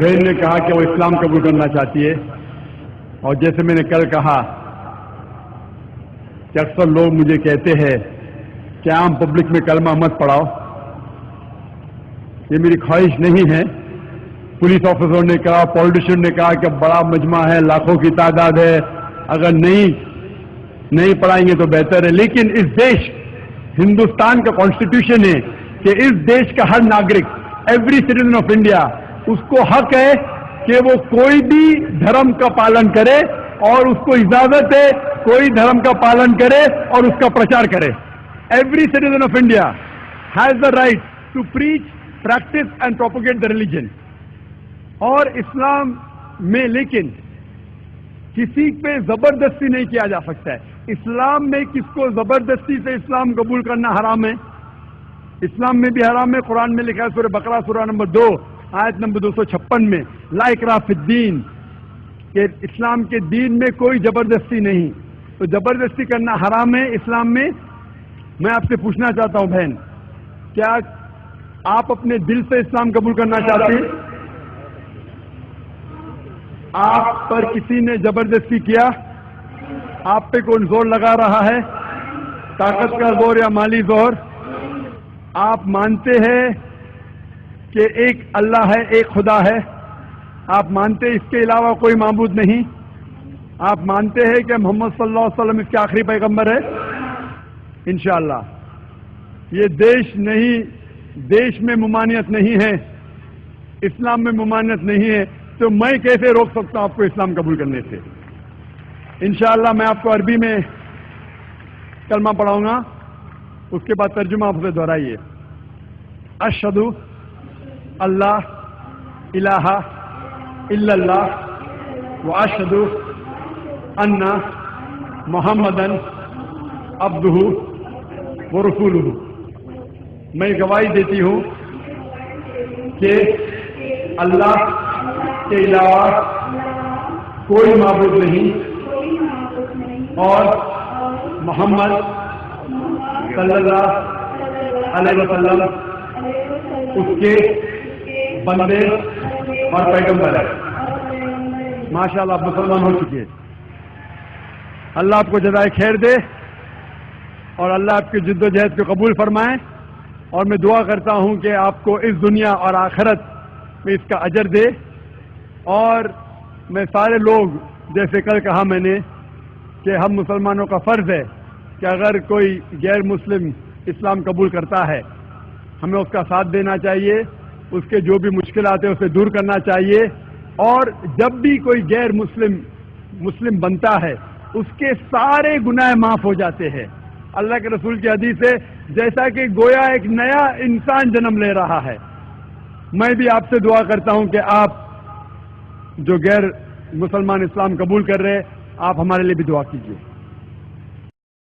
بہن نے کہا کہ وہ اسلام قبول کرنا چاہتی ہے، اور جیسے میں نے کل کہا کہ اکثر لوگ مجھے کہتے ہیں کہ عام پبلک میں کلمہ مت پڑھاؤ. یہ میری خواہش نہیں ہے. پولیس آفیسر نے کہا، پولیٹیشین نے کہا کہ بڑا مجمع ہے، لاکھوں کی تعداد ہے، اگر نہیں پڑھائیں گے تو بہتر ہے. لیکن اس دیش ہندوستان کا کانسٹیٹیوشن ہے کہ اس دیش کا ہر ناگرک، ایوری سٹیزن آف انڈیا، اس کو حق ہے کہ وہ کوئی بھی دھرم کا پالن کرے، اور اس کو اجازت ہے کوئی دھرم کا پالن کرے اور اس کا پرچار کرے. Every citizen of India has the right to preach, practice and propagate the religion. اور اسلام میں لیکن کسی پہ زبردستی نہیں کیا جا سکتا ہے. اسلام میں کس کو زبردستی سے اسلام قبول کرنا حرام ہے. اسلام میں بھی حرام ہے. قرآن میں لکھا ہے سورہ بقرہ سورہ نمبر 2 آیت نمبر 256 میں، لا اکراہ فی الدین، کہ اسلام کے دین میں کوئی زبردستی نہیں. تو زبردستی کرنا حرام ہے اسلام میں. میں آپ سے پوچھنا چاہتا ہوں بہن، کیا آپ اپنے دل سے اسلام قبول کرنا چاہتے ہیں؟ آپ پر کسی نے زبردستی کیا؟ آپ پہ کون زور لگا رہا ہے؟ طاقت کا زور یا مالی زور؟ آپ مانتے ہیں کہ ایک اللہ ہے، ایک خدا ہے؟ آپ مانتے اس کے علاوہ کوئی معبود نہیں؟ آپ مانتے ہیں کہ محمد صلی اللہ علیہ وسلم اس کے آخری پیغمبر ہے؟ انشاءاللہ. یہ دیش میں ممانعت نہیں ہے، اسلام میں ممانعت نہیں ہے، تو میں کیسے روک سکتا ہوں آپ کو اسلام قبول کرنے سے؟ انشاءاللہ میں آپ کو عربی میں کلمہ پڑھاؤں گا، اس کے بعد ترجمہ آپ سے دہرائیے. اشہد اللہ الہ الا اللہ واشہد ان محمدن عبدہ ورسولہ. میں گواہی دیتی ہوں کہ اللہ کے علاوہ کوئی معبود نہیں، اور محمد صلی اللہ علیہ وسلم اس کے بندے اور پیغمبر ہے. ماشاءاللہ آپ مسلمان ہو چکے. اللہ آپ کو جزائے خیر دے، اور اللہ آپ کی جد و جہد کو قبول فرمائے. اور میں دعا کرتا ہوں کہ آپ کو اس دنیا اور آخرت میں اس کا اجر دے. اور میں سارے لوگ، جیسے کل کہا میں نے کہ ہم مسلمانوں کا فرض ہے کہ اگر کوئی غیر مسلم اسلام قبول کرتا ہے، ہمیں اس کا ساتھ دینا چاہیے، اس کے جو بھی مشکلات ہیں اسے دور کرنا چاہیے. اور جب بھی کوئی غیر مسلم بنتا ہے، اس کے سارے گناہ معاف ہو جاتے ہیں. اللہ کے رسول کی حدیث ہے جیسا کہ گویا ایک نیا انسان جنم لے رہا ہے. میں بھی آپ سے دعا کرتا ہوں کہ آپ جو غیر مسلمان اسلام قبول کر رہے، آپ ہمارے لیے بھی دعا کیجیے.